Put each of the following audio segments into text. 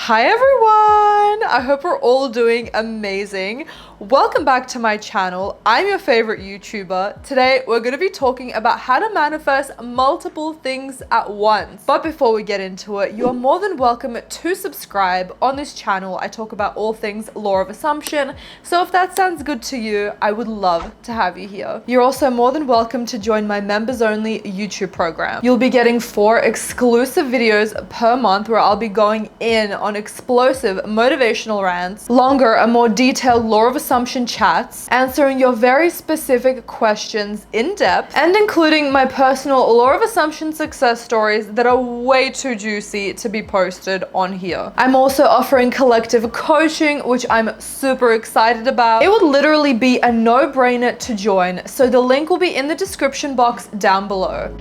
Hi everyone! I hope we're all doing amazing. Welcome back to my channel. I'm your favorite YouTuber. Today we're going to be talking about how to manifest multiple things at once. But before we get into it, you are more than welcome to subscribe. On this channel I talk about all things law of assumption, so if that sounds good to you, I would love to have you here. You're also more than welcome to join my members only YouTube program. You'll be getting 4 exclusive videos per month where I'll be going in on explosive motivational rants, longer and more detailed law of assumption chats, answering your very specific questions in depth, and including my personal law of assumption success stories that are way too juicy to be posted on here. I'm also offering collective coaching, which I'm super excited about. It would literally be a no-brainer to join, so the link will be in the description box down below.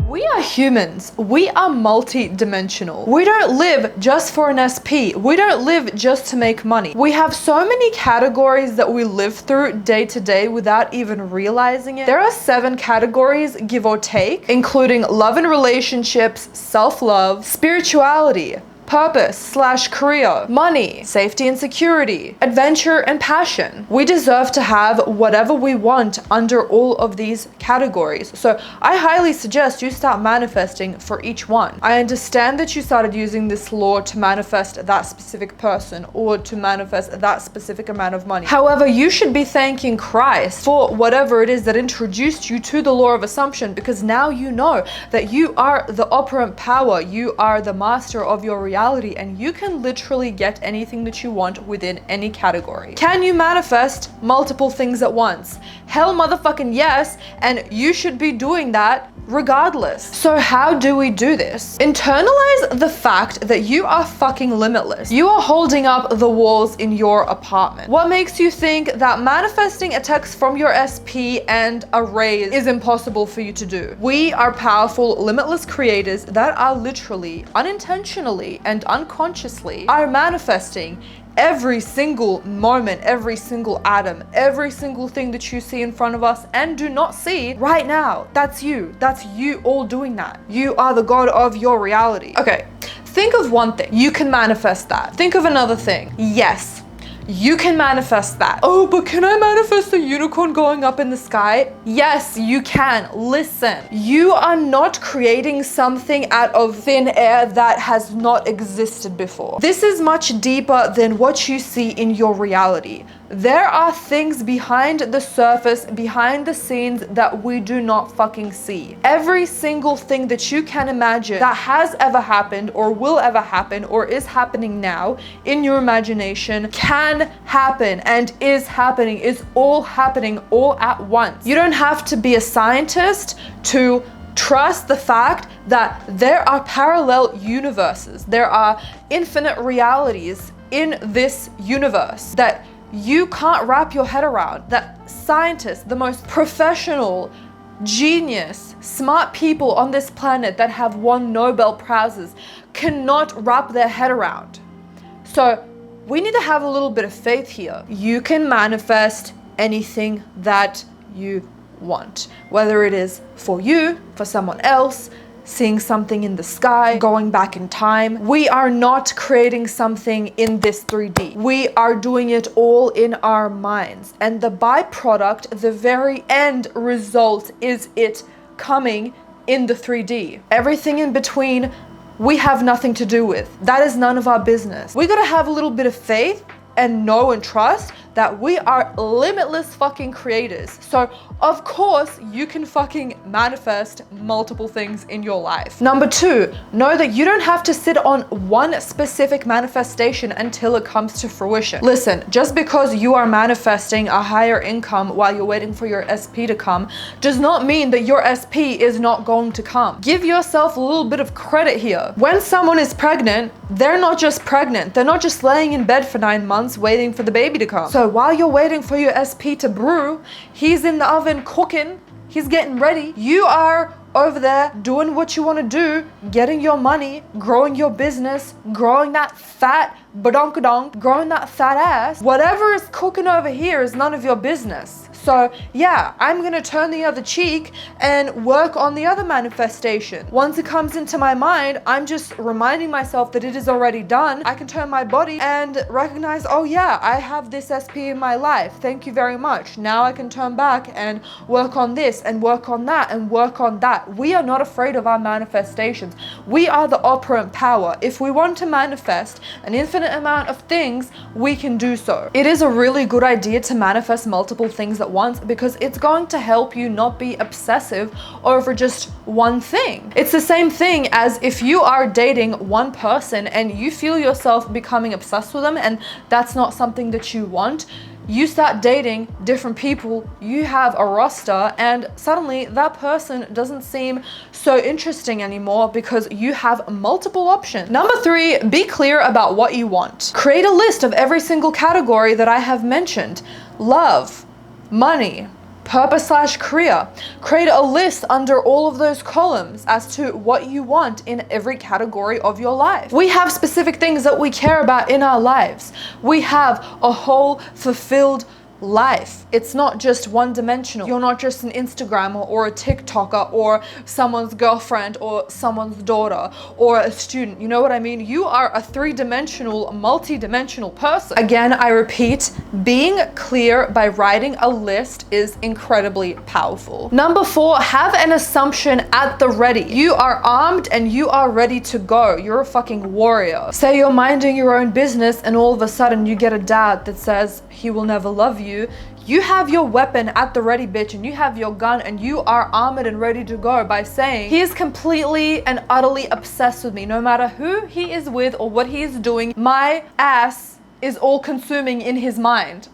We are humans. We are multi-dimensional. We don't live just for an SP. We don't live just to make money. We have so many categories that we live through day to day without even realizing it. There are 7 categories, give or take, including love and relationships, self-love, spirituality, purpose/career, money, safety and security, adventure and passion. We deserve to have whatever we want under all of these categories. So I highly suggest you start manifesting for each one. I understand that you started using this law to manifest that specific person or to manifest that specific amount of money. However, you should be thanking Christ for whatever it is that introduced you to the law of assumption, because now you know that you are the operant power. You are the master of your reality, and you can literally get anything that you want within any category. Can you manifest multiple things at once? Hell motherfucking yes, and you should be doing that regardless. So how do we do this? Internalize the fact that you are fucking limitless. You are holding up the walls in your apartment. What makes you think that manifesting a text from your SP and a raise is impossible for you to do? We are powerful, limitless creators that are literally, unintentionally and unconsciously are manifesting every single moment, every single atom, every single thing that you see in front of us and do not see right now. That's you. That's you all doing that. You are the god of your reality. Okay, think of one thing. You can manifest that. Think of another thing. Yes, you can manifest that. Oh, but can I manifest a unicorn going up in the sky? Yes, you can. Listen, you are not creating something out of thin air that has not existed before. This is much deeper than what you see in your reality. There are things behind the surface, behind the scenes that we do not fucking see. Every single thing that you can imagine that has ever happened or will ever happen or is happening now in your imagination can happen and is happening, is all happening all at once. You don't have to be a scientist to trust the fact that there are parallel universes. There are infinite realities in this universe that you can't wrap your head around, that scientists, the most professional, genius, smart people on this planet that have won Nobel Prizes cannot wrap their head around. So we need to have a little bit of faith here. You can manifest anything that you want, whether it is for you, for someone else, seeing something in the sky, going back in time. We are not creating something in this 3D. We are doing it all in our minds. And the byproduct, the very end result, is it coming in the 3D. Everything in between, we have nothing to do with. That is none of our business. We gotta have a little bit of faith and know and trust that we are limitless fucking creators. So of course you can fucking manifest multiple things in your life. Number 2, know that you don't have to sit on one specific manifestation until it comes to fruition. Listen, just because you are manifesting a higher income while you're waiting for your SP to come does not mean that your SP is not going to come. Give yourself a little bit of credit here. When someone is pregnant, they're not just pregnant. They're not just laying in bed for 9 months waiting for the baby to come. So while you're waiting for your SP to brew, he's in the oven cooking, he's getting ready. You are over there doing what you want to do, getting your money, growing your business, growing that fat badonkadonk, growing that fat ass. Whatever is cooking over here is none of your business. So yeah, I'm gonna turn the other cheek and work on the other manifestation. Once it comes into my mind, I'm just reminding myself that it is already done. I can turn my body and recognize, oh yeah, I have this SP in my life. Thank you very much. Now I can turn back and work on this and work on that and work on that. We are not afraid of our manifestations. We are the operant power. If we want to manifest an infinite amount of things, we can do so. It is a really good idea to manifest multiple things at once because it's going to help you not be obsessive over just one thing. It's the same thing as if you are dating one person and you feel yourself becoming obsessed with them and that's not something that you want. You start dating different people, you have a roster, and suddenly that person doesn't seem so interesting anymore because you have multiple options. Number 3, be clear about what you want. Create a list of every single category that I have mentioned. Love, money, purpose/career. Create a list under all of those columns as to what you want in every category of your life. We have specific things that we care about in our lives. We have a whole fulfilled life. It's not just one-dimensional. You're not just an Instagrammer or a TikToker or someone's girlfriend or someone's daughter or a student. You know what I mean? You are a 3-dimensional, multi-dimensional person. Again, I repeat, being clear by writing a list is incredibly powerful. Number 4, have an assumption at the ready. You are armed and you are ready to go. You're a fucking warrior. Say you're minding your own business and all of a sudden you get a dad that says he will never love you. You have your weapon at the ready, bitch, and you have your gun and you are armored and ready to go by saying, he is completely and utterly obsessed with me. No matter who he is with or what he is doing, my ass is all consuming in his mind.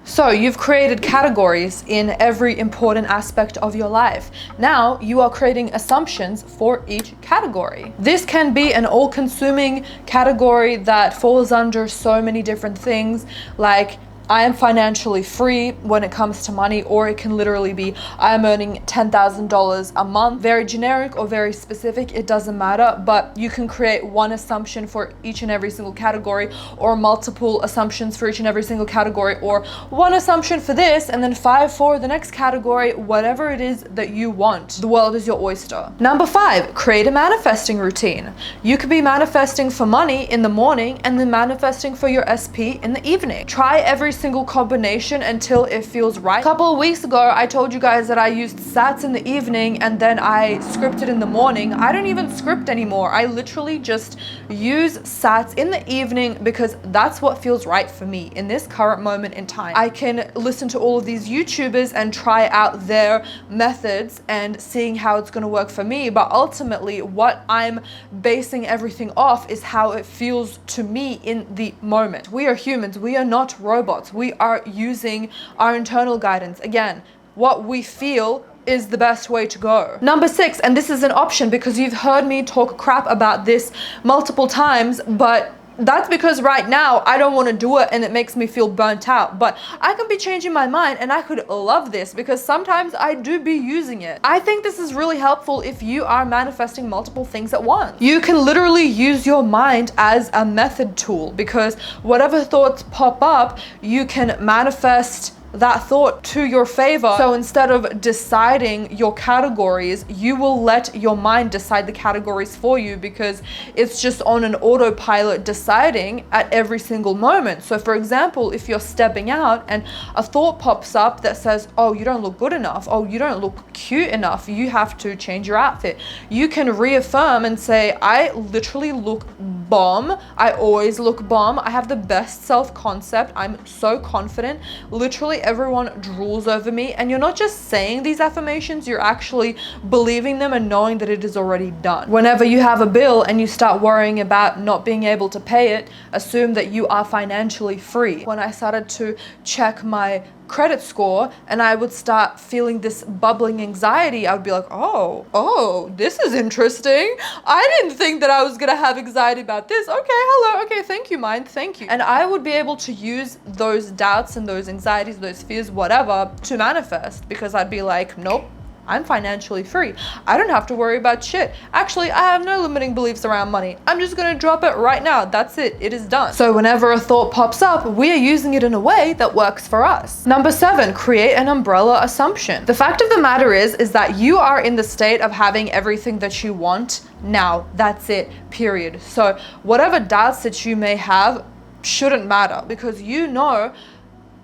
So you've created categories in every important aspect of your life. Now you are creating assumptions for each category. This can be an all-consuming category that falls under so many different things, like I am financially free when it comes to money, or it can literally be I am earning $10,000 a month. Very generic or very specific, it doesn't matter, but you can create one assumption for each and every single category, or multiple assumptions for each and every single category, or one assumption for this and then 5 for the next category, whatever it is that you want. The world is your oyster. Number 5, create a manifesting routine. You could be manifesting for money in the morning and then manifesting for your SP in the evening. Try every single combination until it feels right. A couple of weeks ago, I told you guys that I used sats in the evening and then I scripted in the morning. I don't even script anymore. I literally just use sats in the evening because that's what feels right for me in this current moment in time. I can listen to all of these YouTubers and try out their methods and seeing how it's going to work for me, but ultimately what I'm basing everything off is how it feels to me in the moment. We are humans. We are not robots. We are using our internal guidance. Again, what we feel is the best way to go. Number 6, and this is an option because you've heard me talk crap about this multiple times, but that's because right now I don't want to do it and it makes me feel burnt out, but I can be changing my mind and I could love this because sometimes I do be using it. I think this is really helpful if you are manifesting multiple things at once. You can literally use your mind as a method tool because whatever thoughts pop up, you can manifest that thought to your favor. So instead of deciding your categories, you will let your mind decide the categories for you because it's just on an autopilot deciding at every single moment. So for example, if you're stepping out and a thought pops up that says, oh, you don't look good enough, oh, you don't look cute enough, you have to change your outfit, you can reaffirm and say, I literally look bomb, I always look bomb, I have the best self-concept, I'm so confident, literally everyone drools over me. And you're not just saying these affirmations, you're actually believing them and knowing that it is already done. Whenever you have a bill and you start worrying about not being able to pay it, assume that you are financially free. When I started to check my credit score and I would start feeling this bubbling anxiety, I would be like, oh, this is interesting. I didn't think that I was gonna have anxiety about this. Okay, hello, okay, thank you, mind, thank you. And I would be able to use those doubts and those anxieties, those fears, whatever, to manifest because I'd be like, nope, I'm financially free. I don't have to worry about shit. Actually, I have no limiting beliefs around money. I'm just gonna drop it right now. That's it. It is done. So whenever a thought pops up, we are using it in a way that works for us. Number 7, create an umbrella assumption. The fact of the matter is that you are in the state of having everything that you want now. That's it, period. So whatever doubts that you may have shouldn't matter, because you know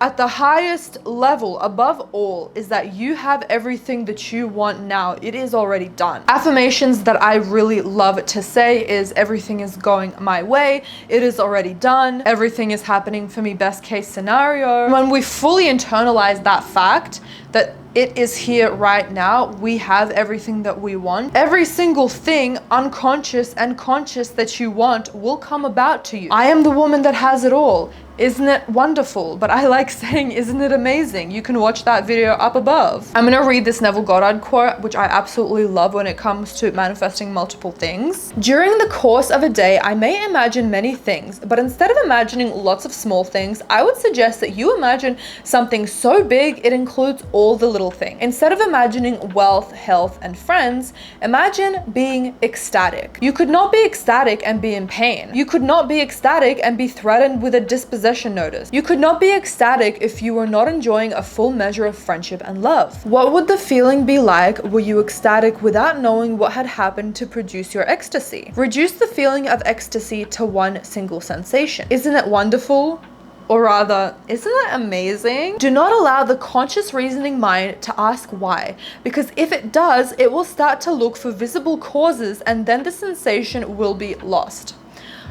at the highest level above all is that you have everything that you want now. It is already done. Affirmations that I really love to say is everything is going my way. It is already done. Everything is happening for me, best case scenario. When we fully internalize that fact that it is here right now, we have everything that we want. Every single thing, unconscious and conscious, that you want will come about to you. I am the woman that has it all. Isn't it wonderful? But I like saying, isn't it amazing? You can watch that video up above. I'm gonna read this Neville Goddard quote, which I absolutely love when it comes to manifesting multiple things. During the course of a day, I may imagine many things, but instead of imagining lots of small things, I would suggest that you imagine something so big it includes all the little things. Instead of imagining wealth, health, and friends, imagine being ecstatic. You could not be ecstatic and be in pain. You could not be ecstatic and be threatened with a dispossession notice. You could not be ecstatic if you were not enjoying a full measure of friendship and love. What would the feeling be like were you ecstatic without knowing what had happened to produce your ecstasy? Reduce the feeling of ecstasy to one single sensation. Isn't it wonderful? Or rather, isn't it amazing? Do not allow the conscious reasoning mind to ask why, because if it does, it will start to look for visible causes and then the sensation will be lost.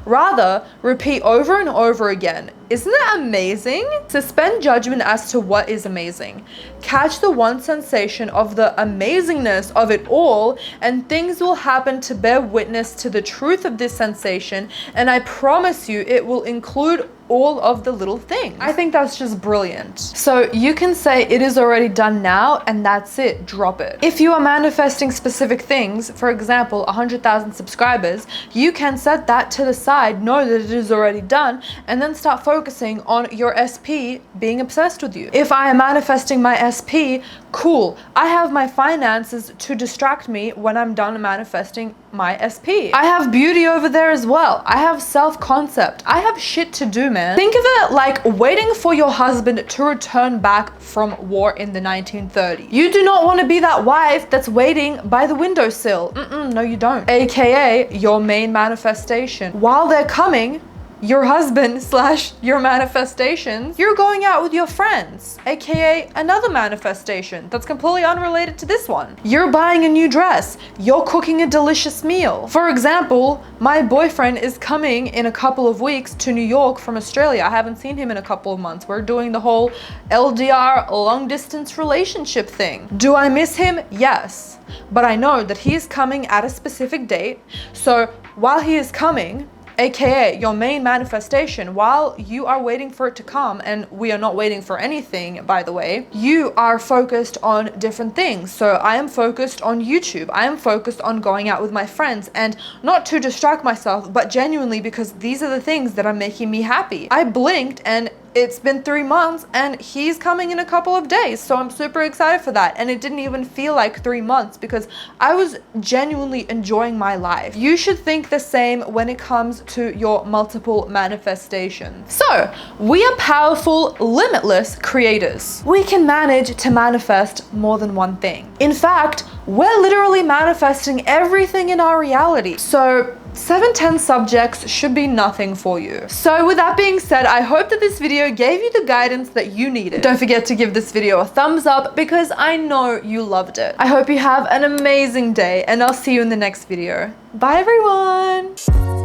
Rather, repeat over and over again, isn't it amazing? Suspend judgment as to what is amazing. Catch the one sensation of the amazingness of it all, and things will happen to bear witness to the truth of this sensation, and I promise you it will include all of the little things. I think that's just brilliant. So you can say it is already done now, and that's it, drop it. If you are manifesting specific things, for example, 100,000 subscribers, you can set that to the side, know that it is already done, and then start focusing on your SP being obsessed with you. If I am manifesting my SP, cool, I have my finances to distract me when I'm done manifesting my SP. I have beauty over there as well. I have self-concept. I have shit to do, man. Think of it like waiting for your husband to return back from war in the 1930s. You do not want to be that wife that's waiting by the windowsill. No, you don't. AKA your main manifestation. While they're coming, your husband / your manifestations, you're going out with your friends, aka another manifestation that's completely unrelated to this one. You're buying a new dress, you're cooking a delicious meal. For example, my boyfriend is coming in a couple of weeks to New York from Australia. I haven't seen him in a couple of months. We're doing the whole LDR, long distance relationship thing. Do I miss him? Yes. But I know that he is coming at a specific date. So while he is coming, aka your main manifestation, while you are waiting for it to come, and we are not waiting for anything, by the way, you are focused on different things. So I am focused on YouTube. I am focused on going out with my friends, and not to distract myself, but genuinely because these are the things that are making me happy. I blinked and it's been 3 months and he's coming in a couple of days, so I'm super excited for that. And it didn't even feel like 3 months because I was genuinely enjoying my life. You should think the same when it comes to your multiple manifestations. So we are powerful, limitless creators. We can manage to manifest more than one thing. In fact, we're literally manifesting everything in our reality. So 7-10 subjects should be nothing for you. So with that being said, I hope that this video gave you the guidance that you needed. Don't forget to give this video a thumbs up because I know you loved it. I hope you have an amazing day, and I'll see you in the next video. Bye everyone!